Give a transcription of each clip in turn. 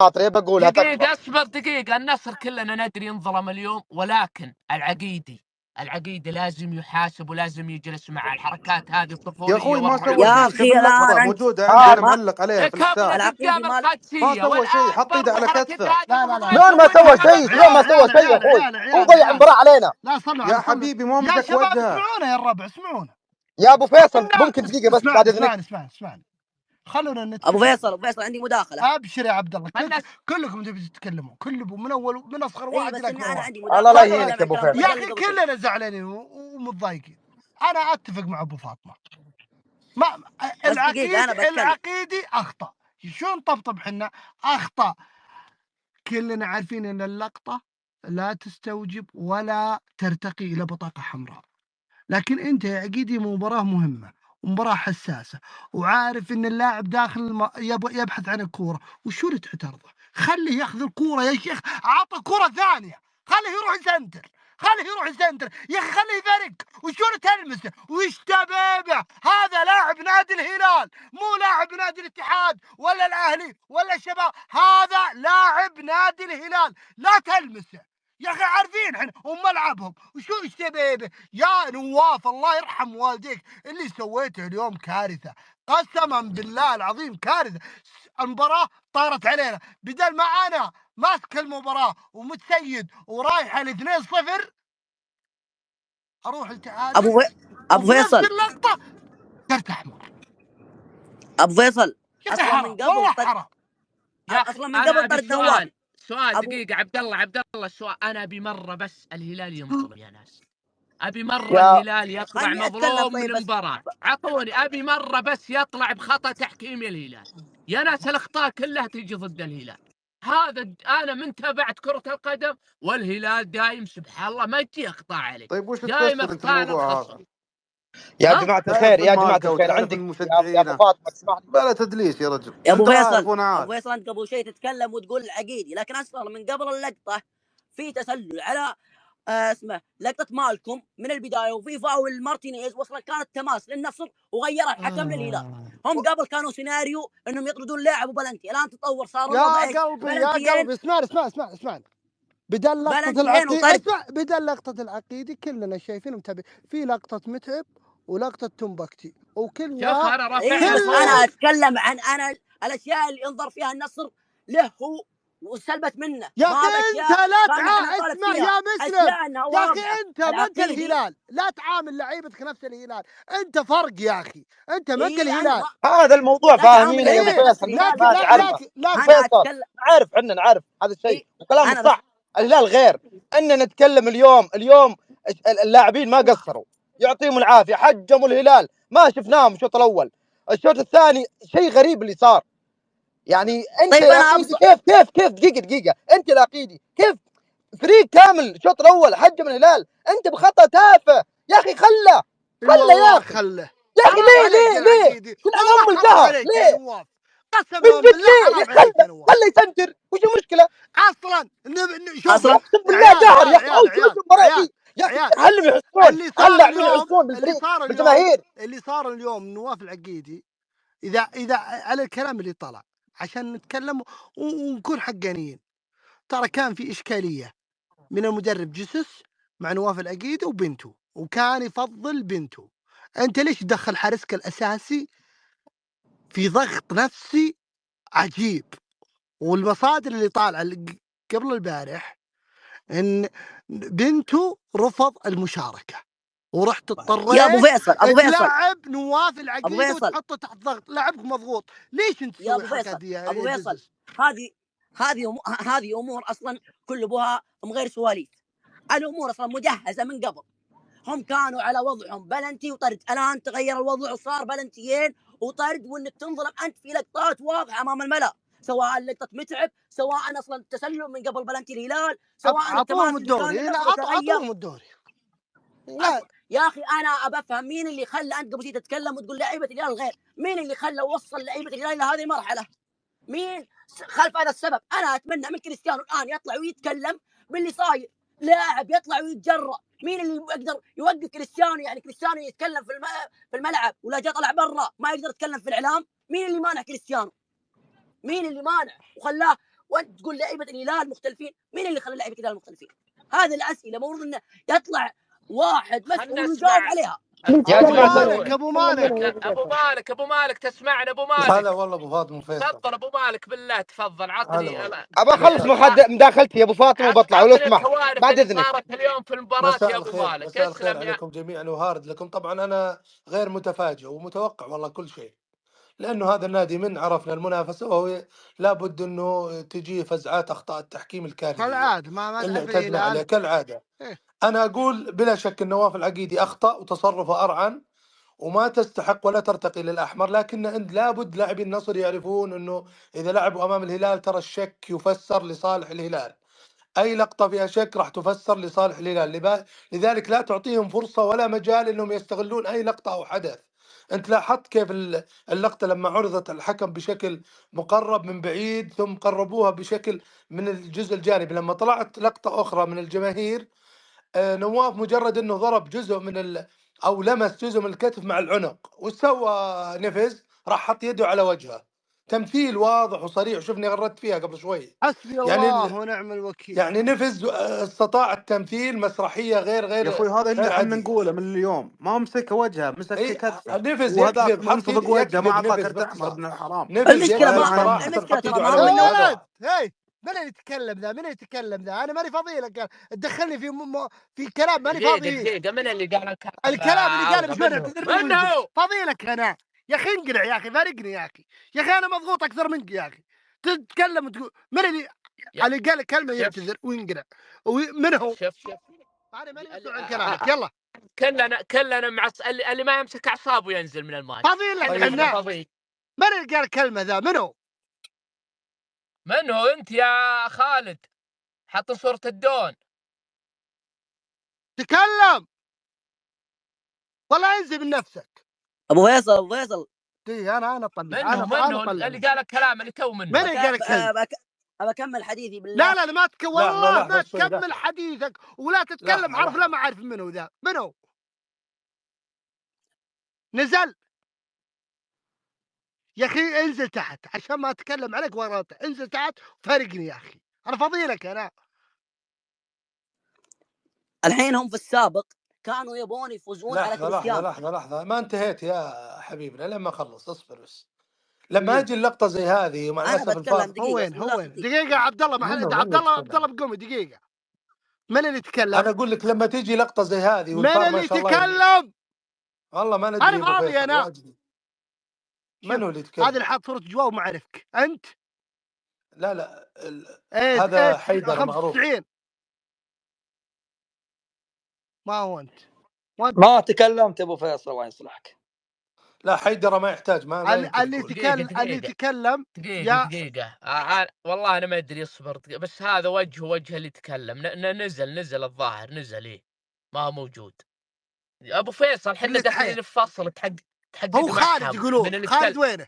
خاطري بقولها دقيقة تكفى. اصبر دقيقة. النصر كلنا ندري انظلم اليوم، ولكن العقيدي لازم يحاسب ولازم يجلس مع الحركات هذه يا الطفولية اخوي ما سوى والرعونة. يا شيء، شوف أخي اللقطه الآن أنت موجوده ها عندنا ما معلق عليها في كبرت الساحه. العقيدي قدام ما ما القادسية، سوى شيء، والآن حط ايده برضو على حركة كتفه. هذه لا لا المفروض لا ما شلون ما يسويها سوى هذا شيء؟ شلون عيال ما الرجال. سوى عيال شيء يا عيال اخوي؟ عيال هو عيال ضيع عيال المباراة علينا. لا صلوا يا على صلوا. حبيبي مو يا بدك شباب وجهه. اسمعونا يا الربع، اسمعونا. يا ابو فيصل خلونا ممكن دقيقة بس بعد اسمعني اذنك؟ اسمعني اسمعني اسمعني. خلونا أبو نتكلم. فيصل عندي مداخلة. ابشر يا عبد الله، الناس كلكم تبي تتكلموا، كلكم من اول، من اصغر إي واحد بس الى إني اكبر أنا واحد. عندي الله لا مداخلة كلكم. أتكلم يهينك يا عن ابو كلام فيصل. يا الرجال اخي اللي قبل شوي. كلنا زعلانين ومتضايقين. انا اتفق مع ابو فاطمه. ما بس دقيقة أنا بتكلم. العقيدي اخطا. شو نطبطب حنا؟ اخطا. كلنا عارفين ان اللقطه لا تستوجب ولا ترتقي الى بطاقه حمراء، لكن انت يا عقيدي مباراه مهمه ومباراه حساسه، وعارف ان اللاعب داخل يبحث عن الكوره، وشو اللي تعترضه؟ خليه ياخذ الكوره يا شيخ، عطى كوره ثانيه، خليه يروح يسنتر، خليه يروح يسنتر يا اخي، خليه يفرق. وشو اللي تلمسه؟ وش تبيبه؟ هذا لاعب نادي الهلال، مو لاعب نادي الاتحاد ولا الاهلي ولا الشباب، هذا لاعب نادي الهلال، لا تلمسه يا اخي. عارفين احنا وملعبهم. وشو ايش تبي؟ يا نواف الله يرحم والديك، اللي سويته اليوم كارثه، قسما بالله العظيم كارثه. المباراه طارت علينا، بدل ما انا ماسك المباراه ومتسيد ورايحه ل 2-0 اروح التعادل، أبو وفي نفس فيصل اللقطه كرت احمر. أبو فيصل يا اخي أصلا من حرام، قبل والله حرام. يا اخي أصلا من انا قبل ابي طرد نواف. سؤال أبو دقيقة. عبد الله السؤال، انا ابي مرة بس الهلال ينظلم يا ناس. ابي مرة يا الهلال يطلع خلني أتكلم مظلوم من طيب بس. المباراة، اعطوني ابي مرة بس يطلع بخطأ تحكيمي الهلال. يا ناس الاخطاء كلها تجي ضد الهلال. انا من تابعت كرة القدم، والهلال دايم سبحان الله ما تجي اخطاء عليه، طيب وش دايم تفسر انت اخطاءنا الموضوع تخص. هذا؟ يا ها جماعة الخير، تعرف يا جماعة الماركه الخير، وتعرف عندك يا ابو المشجعين. فاطمة تسمح لي؟ بلا تدليس يا رجل، يا انت ابو عارف فيصل وانا عارف. انت قبل شيء تتكلم وتقول العقيدي، لكن اصلا من قبل اللقطه في تسلل على اسمه لقطه مالكم من البدايه، وفي فاول مارتينيز، واصلا كانت تماس للنصر وغيرها الحكم للهلال. هم قبل كانوا سيناريو انهم يطردون لاعب وبلنتي، الان تطور صار الوضع يا ايش؟ قلبي يا بلنتيين قلبي اسمعني. بدل لقطة بلنتيين العقيدي، وطرد. اسمع، بدل لقطة العقيدي كلنا شايفين متابع في لقطة متعب ولقطة تومبكتي، وكل شوف واحد انا رافع اي بس المفروض. انا اتكلم عن الاشياء اللي انظر فيها النصر له هو وسلبت منه، يا ما اخي انت باشياء لا كان احنا نطالب اسمع فيها، يا مسلم، اشياء انها يا اخي واضحه. انت ما انت العقيدي الهلال، لا تعامل لعيبتك نفس الهلال، انت فرق يا اخي، انت ما انت اي انا الهلال. هذا الموضوع لا تعامل فاهمينه يا ابو لعيبه ايه نفس فيصل، الهلال ما يا ابو تعرفه. فيصل. ابو انا فيصل اتكلم. نعرف، حنا نعرف هذا الشيء اي وكلامك انا بس صح. الهلال غير. ان نتكلم اليوم اللاعبين ما قصروا، يعطيهم العافيه، حجموا الهلال، ما شفناهم الشوط الاول. الشوط الثاني شيء غريب اللي صار. يعني انت طيب يا انا عقيدي كيف دقيقه انت يا عقيدي كيف فريق كامل الشوط الاول حجم الهلال، انت بخطا تافه يا اخي. خله اي يا والله اخي، خله. يا اخي حرام ليه عليك ليه يا ليه العقيدي، كل والله ام حرام القهر عليك يا ليه؟ نواف، من قسما جد بالله ليه يا حرام عليك يا نواف. خله يسنتر، وش المشكله؟ اصلا شوف اصلا اقسم بالله عيال قهر يا عيال اخي، عيال اوش عيال المباراه عيال دي يا اخي. عيال خلهم يحسون، اللي خل صار اللاعبين اليوم يحسون اللي بالفريق صار اليوم بالجماهير. اللي صار اليوم نواف العقيدي، اذا على الكلام اللي طلع عشان نتكلم ونكون حقانيين، ترى كان في اشكاليه من المدرب جسس مع نواف العقيدي وبنته، وكان يفضل بنته. انت ليش تدخل حارسك الاساسي في ضغط نفسي عجيب؟ والمصادر اللي طالعه قبل البارح ان بنته رفض المشاركه، ورحت يا ابو اضطريت فيصل تلعب نواف ابو العقيدي فيصل وتحطه تحت ضغط، لعبك مضغوط. ليش انت يا تسوي ابو الحركات فيصل دي ابو يا فيصل جزز؟ هذه امور اصلا كل ابوها من غير سواليف. الامور اصلا مجهزه من قبل. هم كانوا على وضعهم بلنتي وطرد، الان تغير الوضع وصار بلنتيين وطرد، وانك تنظلم انت في لقطات واضحه امام الملا، سواء لقطه متعب، سواء اصلا التسلل من قبل بلنتي الهلال، سواء اعطوهم التماس اللي كان الدوري، لا النصر يتغير. اعطوهم الدوري. لا يا اخي انا ابى افهم مين اللي خلى انت قبل شوي تتكلم وتقول لعيبه الهلال غير؟ مين اللي خلى وصل لعيبه الهلال الى هذه المرحله؟ مين خلف هذا السبب؟ انا اتمنى من كريستيانو الان يطلع ويتكلم باللي صاير، لاعب يطلع ويتجرأ. مين اللي يقدر يوقف كريستيانو؟ يعني كريستيانو يتكلم في الملعب، ولا جاء طلع برا ما يقدر يتكلم في الاعلام؟ مين اللي مانع كريستيانو؟ مين اللي مانع وخلاه وانت تقول لعيبه الهلال مختلفين. مين اللي خلى لعيبه الهلال مختلفين؟ هذه الاسئله المفروض انه يطلع واحد مسؤول ويجاوب عليها. يا ابو جماعة مالك ابو مالك ابو مالك تسمعني ابو مالك؟ هلا والله ابو فاطمه فيصل. تفضل ابو مالك بالله تفضل عطني. ابى اخلص مداخلتي يا ابو فاطمه وبطلع ولو سمحت بعد اللي اذنك. صارت اليوم في المباراه مساء يا ابو الخير، مالك. مساء الخير اسلم يا عليكم جميعا وهارد لكم. طبعا انا غير متفاجئ ومتوقع والله كل شيء، لانه هذا النادي من عرفنا المنافسه وهو لابد انه تجي فزعات اخطاء التحكيم الكارثيه كالعاده ما اللي مدح في اعتدنا عليه الهلال. كالعاده. إيه. انا اقول بلا شك ان نواف العقيدي اخطا وتصرفه ارعن وما تستحق ولا ترتقي للاحمر، لكن عند لابد لاعبي النصر يعرفون انه اذا لعبوا امام الهلال ترى الشك يفسر لصالح الهلال. اي لقطه فيها شك راح تفسر لصالح الهلال، لذلك لا تعطيهم فرصه ولا مجال انهم يستغلون اي لقطه او حدث. انت لاحظت كيف اللقطه لما عرضت الحكم بشكل مقرب من بعيد ثم قربوها بشكل من الجزء الجانبي، لما طلعت لقطه اخرى من الجماهير نواف مجرد انه ضرب جزء من او لمس جزء من الكتف مع العنق، وش سوى نفز؟ راح حط يده على وجهه. تمثيل واضح وصريح، شفني غردت فيها قبل شوي. حسبي يعني الله ونعم الوكيل. يعني نفز استطاع التمثيل مسرحيه غير يا اخوي هذا اللي غير احنا عاديه. نقوله من اليوم، ما مسك وجهه مسك اي كتفه، نفز وهذاك يكذب، حط منصفق وجهه ما يكذب اعطاه نفز كرت احمر باختصار. ابن الحرام. نفز المشكله يكذب ما صراحه، المشكله حط ترى يده ما على هو وجهه يا هذا. ولد هي من اللي يتكلم ذا؟ من اللي يتكلم ذا؟ انا ماني فاضي لك، تدخلني في كلام ماني فاضي. دقيقه من اللي قال الكلام اللي قاله مش منه فاضي لك انا يا اخي. انقلع يا اخي، فارقني يا اخي. يا اخي انا مضغوط اكثر منك يا اخي. تتكلم وتقول من اللي قال كلمه يعتذر وينقلع. من هو؟ شوف انا ماني مسؤول عن كلامك. يلا كلنا مع اللي ما يمسك اعصابه ينزل من الماي. فاضي لك احنا. من اللي قال كلمه ذا؟ من هو انت يا خالد؟ حط صورة الدون. تكلم والله انزل من نفسك. ابو فيصل انا اطلع. منه اللي قال الكلام اللي تو منه. من اللي قال الكلام؟ ابى اكمل حديثي بالله. لا ما والله ما تكمل حديثك ولا تتكلم حرف. لا ما اعرف منو ذا. منو نزل يا اخي؟ انزل تحت عشان ما اتكلم عليك ورا. انزل تحت وفارقني يا اخي. انا فاضي لك انا. الحين هم في السابق كانوا يبون يفوزون على كريستيانو. لحظة ما انتهيت يا حبيبنا لما اخلص. اصبر بس. لما اجي اللقطة زي هذه ومع الاسف الفاظ. هو وين دقيقة عبد الله عبد الله بقومي دقيقة. من اللي يتكلم؟ انا اقول لك لما تيجي لقطة زي هذه من اللي يتكلم؟ والله ما ندري. انا فاضي انا. من هو اللي يتكلم؟ هذا اللي حاط صورة جواب وما عرفك انت. لا هذا حيدر معروف. 95 ما هو انت. ما تكلمت ابو فيصل الله يصلحك. لا حيدر ما يحتاج. ما اللي يتكلم دقيقة. والله انا ما ادري. اصبر بس هذا وجه اللي يتكلم. نزل الظاهر نزل. ايه ما هو موجود ابو فيصل. حنا داخلين في فصل تحقق هو خالد يقولون. خالد وينه؟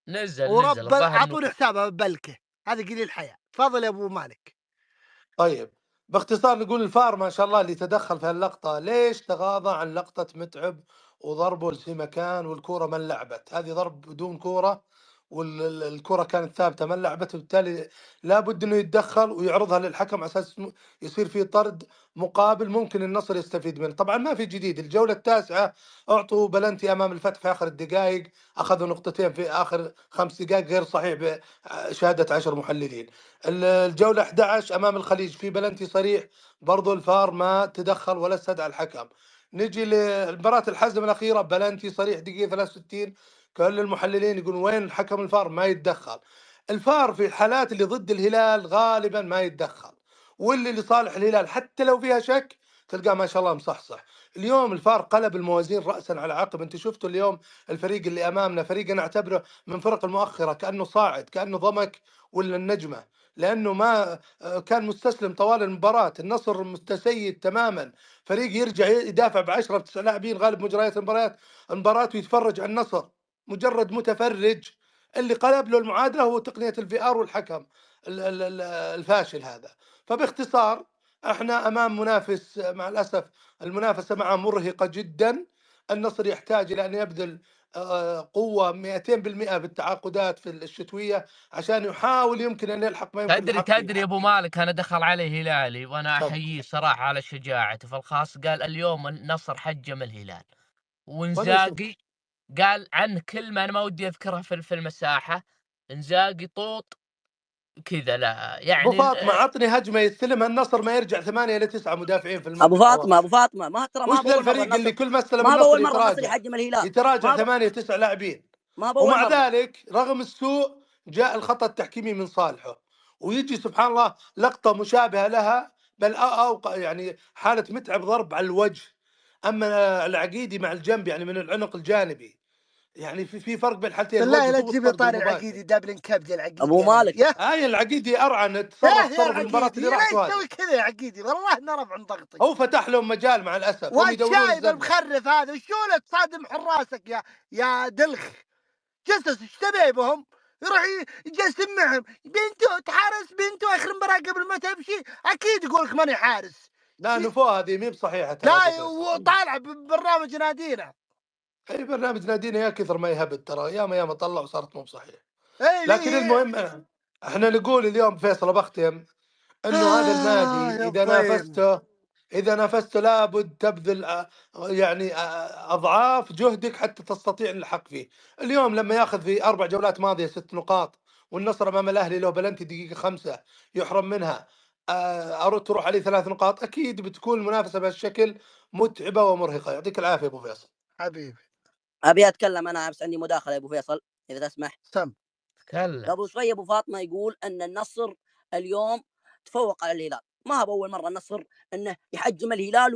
نزل ورب اعطوني حسابه ببلكه. هذا قليل الحياه. تفضل يا ابو مالك. طيب باختصار نقول الفار ما شاء الله اللي تدخل في اللقطة ليش تغاضى عن لقطة متعب وضربه في مكان والكرة ما لعبت؟ هذه ضرب بدون كرة والكرة كانت ثابتة ما لعبت، وبالتالي لابد انه يتدخل ويعرضها للحكم على اساس يصير في طرد مقابل ممكن النصر يستفيد منه. طبعا ما في جديد. الجولة التاسعة اعطوا بلنتي امام الفتح في اخر الدقائق، اخذوا نقطتين في اخر 5 دقائق غير صحيح بشهادة 10 محللين. الجولة 11 امام الخليج في بلنتي صريح، برضو الفار ما تدخل ولا استدعى الحكم. نجي لمباراة الحزم الأخيرة بلنتي صريح دقيقة 63، كل المحللين يقولون وين حكم الفار؟ ما يتدخل. الفار في الحالات اللي ضد الهلال غالبا ما يتدخل، واللي لصالح الهلال حتى لو فيها شك تلقاه ما شاء الله مصحصح. اليوم الفار قلب الموازين رأسا على عقب. انت شفتوا اليوم الفريق اللي امامنا فريق انا اعتبره من فرق المؤخرة، كأنه صاعد، كأنه ضمك ولا النجمة، لأنه ما كان مستسلم طوال المباراة. النصر متسيد تماما، فريق يرجع يدافع ب10 9 لاعبين غالب مجريات المباراة ويتفرج على النصر مجرد متفرج. اللي قلب له المعادلة هو تقنية الVR والحكم الفاشل هذا. فباختصار احنا امام منافس مع الاسف المنافسة معه مرهقة جدا. النصر يحتاج الى ان يبذل قوة 200% بالتعاقدات في الشتوية عشان يحاول يمكن أن يلحق ما يمكن الحق فيه. تدري ابو مالك، انا دخل عليه هلالي وانا تفضل. احييه صراحه على شجاعته في الخاص. قال اليوم النصر حجم الهلال، وأنا شوف وانزاقي قال عنه كلمه انا ما ودي اذكرها في المساحه. انزاقي طوط كذا، لا أبو يعني فاطمة عطني هجمة يستلمها النصر ما يرجع 8 إلى 9 مدافعين في ابو المنطقة فاطمه واقف. ما ترى ما وش بأول مرة للفريق اللي النصر كل ما استلم ما بأول النصر مرة النصر يتراجع يحجم الهلال، يتراجع ما 8 9 لاعبين. ما بأول ومع مرة. ذلك رغم السوء جاء الخطأ التحكيمي من صالحه، ويجي سبحان الله لقطة مشابهة لها، بل أوقع يعني حالة متعب ضرب على الوجه. أما العقيدي مع الجنب يعني من العنق الجانبي، يعني في فرق بين الحالتين. بالله الوجه لا تو تجيب لي الطرد طاري المباشر. العقيدي دابلن كبد العقيدي ابو مالك هاي العقيدي أرعن يا تصرف المباراة العقيدي اللي راحت ليش وهذه. تسوي كذا يا عقيدي؟ والله نرف عن ضغطي. هو فتح لهم مجال مع الأسف، هم يدورون والشايب الزلة. المخرف هذا وشو له تصادم حراسك يا دلخ؟ جسس ايش تبي بهم؟ يروح يجسم معهم بنته تحارس بنته اخر مباراه قبل ما تمشي اكيد يقول لك ماني حارس. لا نفوه هذه مي بصحيحة ترى لا أبو فيصل. وطالع ببرنامج نادينا. اي برنامج نادينا يا كثر ما يهبد ترى، ياما طلع وصارت مو بصحيح. اي لكن المهم احنا نقول اليوم فيصل بختم انه هذا النادي يا اذا نافسته لابد تبذل يعني اضعاف جهدك حتى تستطيع الحق فيه. اليوم لما ياخذ في 4 جولات ماضيه 6 نقاط، والنصر امام الاهلي له بلنتي دقيقه 5 يحرم منها، تروح عليه 3 نقاط، اكيد بتكون المنافسه بهالشكل متعبه ومرهقه. يعطيك العافيه ابو فيصل. حبيبي ابي اتكلم انا، بس عندي مداخله يا ابو فيصل اذا تسمح. سم تكلم. قبل شوي ابو فاطمه يقول ان النصر اليوم تفوق على الهلال. ما هو باول مره النصر انه يحجم الهلال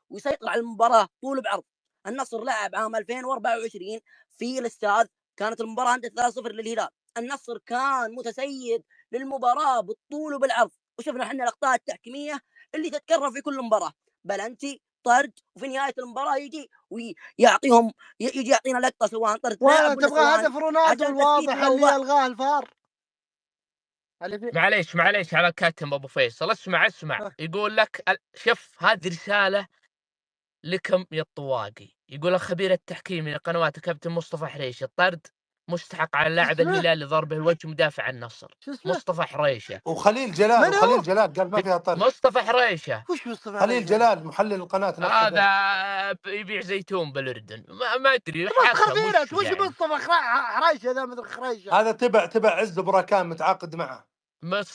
ويسيطر على المباراه طول بعرض. النصر لعب عام 2024 في الاستاد، كانت المباراه عند 3-0 للهلال. النصر كان متسيد للمباراه بالطول وبالعرض، وشفنا احنا الاخطاء التحكيميه اللي تتكرر في كل مباراه، بلنتي طرد، وفي نهايه المباراه يجي ويعطيهم يجي يعطينا لقطه سواء طرد لاعب ولا تبغى هدف رونالدو الواضح اللي الغاه الفار. معليش على كاتم ابو فيصل، اسمع يقول لك شوف هذه رساله لكم يا الطواقي. يقول الخبير التحكيمي لقنوات كابتن مصطفى حريشه الطرد مستحق على اللاعب الهلال لضربه الوجه مدافع النصر مصطفى حريشه. وخليل جلال قال ما فيها طرد. مصطفى حريشه. وش مصطفى خليل جلال محلل القناه نفسه هذا يبيع زيتون بالاردن، ما ادري خبيرات. وش مصطفى حريشه ذا مثل خريشه؟ هذا تبع عز براكان متعاقد معه.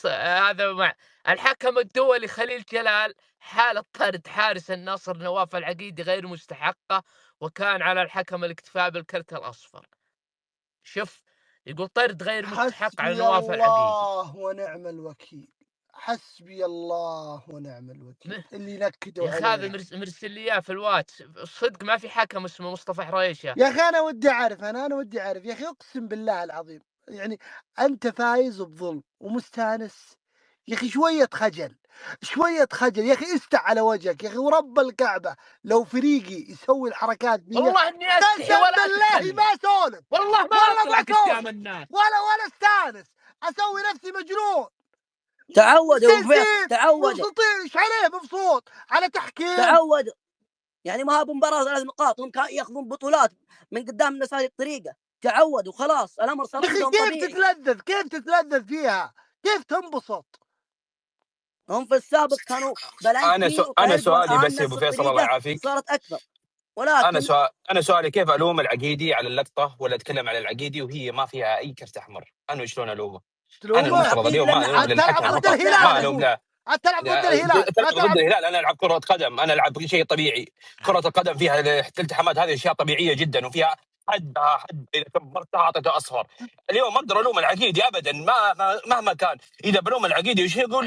هذا مع الحكم الدولي خليل جلال. حالة طرد حارس النصر نواف العقيدي غير مستحقة، وكان على الحكم الاكتفاء بالكرت الأصفر. شوف يقول طرد غير مستحق على نواف العقيدي. الله ونعم الوكيل، حسبي الله ونعم الوكيل اللي نكدوا يا اخي هذا مرسل لي اياه في الواتس. صدق ما في حكم اسمه مصطفى حريشه يا اخي. انا ودي اعرف يا اخي، اقسم بالله العظيم يعني انت فايز بظلم ومستانس يا اخي. شويه خجل يا اخي، استع على وجهك يا اخي، ورب الكعبه لو فريقي يسوي الحركات دي والله اني استحي ولا بالله ما اسولف، والله ما اطلع قدام الناس ولا استانس، اسوي نفسي مجنون. تعود مبسوطين ايش عليه مبسوط على تحكيم. تعود يعني ما هو بمباراه 3 نقاط، هم ياخذون بطولات من قدام الناس هذه الطريقه. تعود وخلاص، الامر صار عندهم طبيعي. كيف تتلذذ فيها؟ كيف تنبسط؟ هم في السابق كانوا بلنتي انا سؤالي بس يا ابو فيصل الله يعافيك، صارت اكثر. ولكن انا سؤالي كيف الوم العقيدي على اللقطه ولا اتكلم على العقيدي وهي ما فيها اي كرت احمر؟ انا شلون الومه؟ انا المفترض اليوم ما الوم للحكم، ما الوم تلعب ضد الهلال، ضد الهلال. انا العب كره قدم، انا العب شيء طبيعي. كره القدم فيها الالتحامات، هذه اشياء طبيعيه جدا، وفيها حد اذا كبرتها اعطيته اصفر. اليوم ما اقدر الوم العقيدي ابدا، مهما كان. اذا بلوم العقيدي وش يقول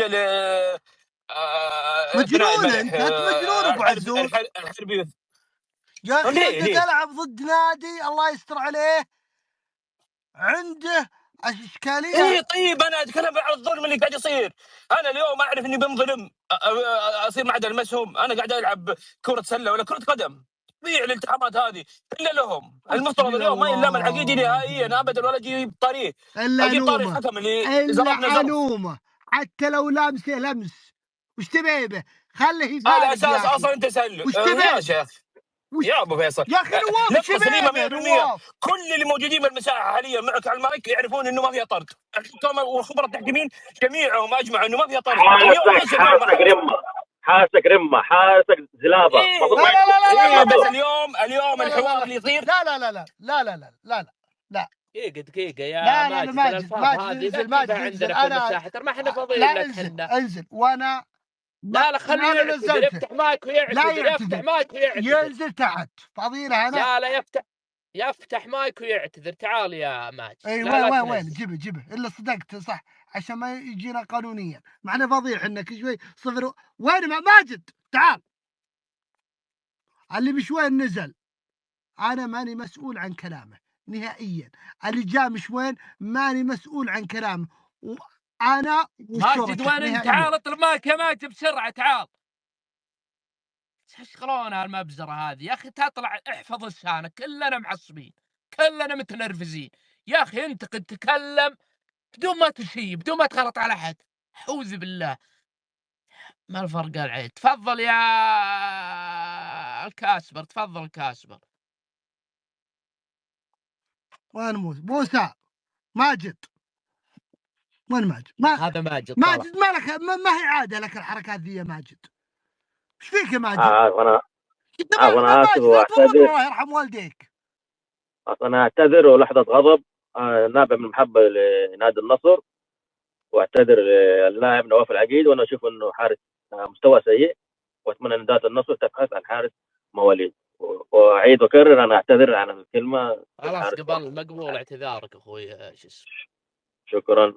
مجنون انت مجنون ابو عزوز. الحربي يا اخي انت تلعب ضد نادي الله يستر عليه عنده اشكاليه. ايه طيب انا اتكلم عن الظلم اللي قاعد يصير. انا اليوم اعرف اني بنظلم، اصير معدل المسهم. انا قاعد العب كره سله ولا كره قدم، طبيعي الالتحامات هذه الا لهم. المفترض اليوم ما يلام العقيدي نهائيا ابدا، ولا اجيب طريق اجيب طاري الحكم اللي الا الومه حتى لو لامسه لمس. وش تبي به؟ خليه يفارق على اساس اصلا انت سلك يا شيخ. يا ابو فيصل يا اخي نواف لقطه سليمه شبيبه 100%. نواف. كل اللي موجودين بالمساحه حاليا معك على المايك يعرفون انه ما فيها طرد، الحكام وخبره التحكيمين جميعهم اجمعوا انه ما فيها طرد. اليوم ليش اليوم حاسك رمه، حاسك رمه، حاسك زلابه، ايه المفروض لا لا لا لا ايه لا بس لا اليوم لا الحوار لا اللي يصير لا لا لا لا لا لا لا لا لا دقيقة يا لا لا لا ماجد، ماجد الألفاظ ماجد هذه لا انزل، ماجد تجيبها انزل. عندنا في انا المساحة، ترى ما احنا فاضيين لا لك انزل حنا. انزل وانا لا لا خليه انا يعتذر، نزلته. يفتح مايك لا ويعتذر، يفتح يعتذر، مايك ويعتذر. ينزل تحت فضيله انا. لا لا يفتح مايك ويعتذر. تعال يا ماجد. اي لا وين جيبه الا صدقت صح عشان ما يجينا قانونيا، معنا فضيح انك شوي صفر. وين ماجد؟ تعال. اللي بشوين نزل، انا ماني مسؤول عن كلامه نهائيا. اللي جاء مشوين ماني مسؤول عن كلامه، وانا ماجد وين انت؟ نهائيا. تعال اطلب مايك يا ماجد بسرعة، تعال. تشغلون المبزرة هذه يا اخي، تطلع احفظ لسانك، كلنا معصبين، كلنا متنرفزين يا اخي. انتقد تكلم بدون ما تشيب، بدون ما تغلط على احد. اعوذ بالله، ما الفرق العيد. تفضل يا الكاسبر، تفضل الكاسبر. وين موسى؟ ماجد وين ماجد؟ هذا ماجد. ماجد مالك؟ ما هي عاده لك الحركات ذي يا ماجد؟ ايش فيك يا ماجد؟ انا ماجد اسف لا واعتذر، الله يرحم والديك. انا اعتذر ولحظه غضب نابع من محبه لنادي النصر، واعتذر للاعب نواف العقيد، وانا اشوف انه حارس مستوى سيء، واتمنى ان ذات النصر تبحث عن حارس مواليد. واعيد واكرر انا اعتذر عن الكلمه. خلاص قبل مقبول اعتذارك اخوي. شو اسمه؟ شكرا.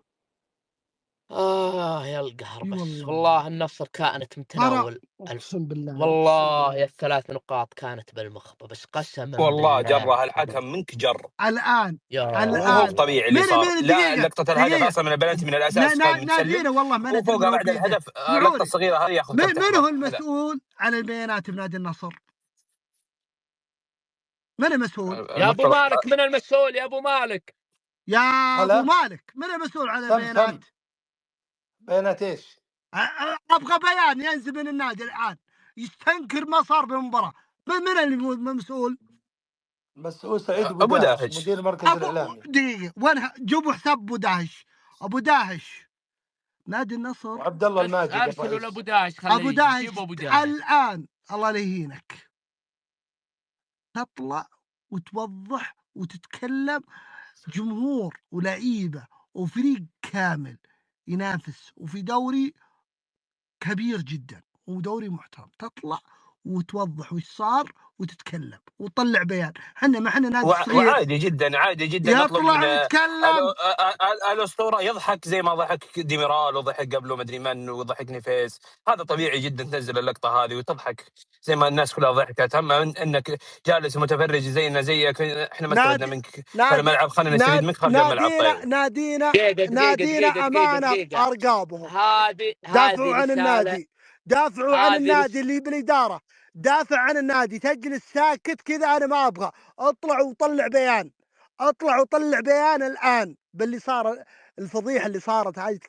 يا القهر بس والله النصر كانت متناول. اقسم بالله والله الثلاث نقاط كانت بالمخبة، بس قسما والله بالله جره الحكم منك جر الان وهو طبيعي اللي صار. لا لقطه الهدف اصلا من البلنتي من الاساس كان متسلم، نادينا والله ما ندري وفوقها بعد الهدف اللقطه الصغيره هذه ياخذ كرت من هو المسؤول على البيانات بنادي النصر؟ من المسؤول؟ يا ابو مالك. من المسؤول يا ابو مالك؟ يا ابو مالك من المسؤول على البيانات؟ بيانات ايش؟ ابغى بيان ينزل من النادي الان يستنكر ما صار بالمباراه. من اللي مسؤول؟ مسؤول سعيد ابو داهش مدير المركز الاعلامي. دقيقه وين جيبوا حساب ابو داهش؟ ابو داهش نادي النصر وعبد الله الماجد. ارسلوا لابو داهش، ابو داهش الان الله لا يهينك تطلع وتوضح وتتكلم. جمهور ولعيبه وفريق كامل ينافس وفي دوري كبير جدا ودوري محترم، تطلع وتوضح وش صار وتتكلم وتطلع بيان. ما احنا نادي صغير. وعادي جدا عادي جدا نطلب من الاسطوره يضحك زي ما ضحك ديميرال وضحك قبله مدري من وضحك نيفيس. هذا طبيعي جدا تنزل اللقطه هذه وتضحك زي ما الناس كلها ضحكت. اما انك جالس متفرج زينا زيك، احنا ما استفدنا منك في الملعب، خلينا نستفيد منك خارج الملعب. طيب نادينا امانه ارقامهم. دافعوا عن النادي، دافعوا عن النادي اللي بالإدارة، دافع عن النادي. تجلس ساكت كذا أنا ما أبغى. اطلع وطلع بيان، اطلع وطلع بيان الآن باللي صار، الفضيحة اللي صارت هذه.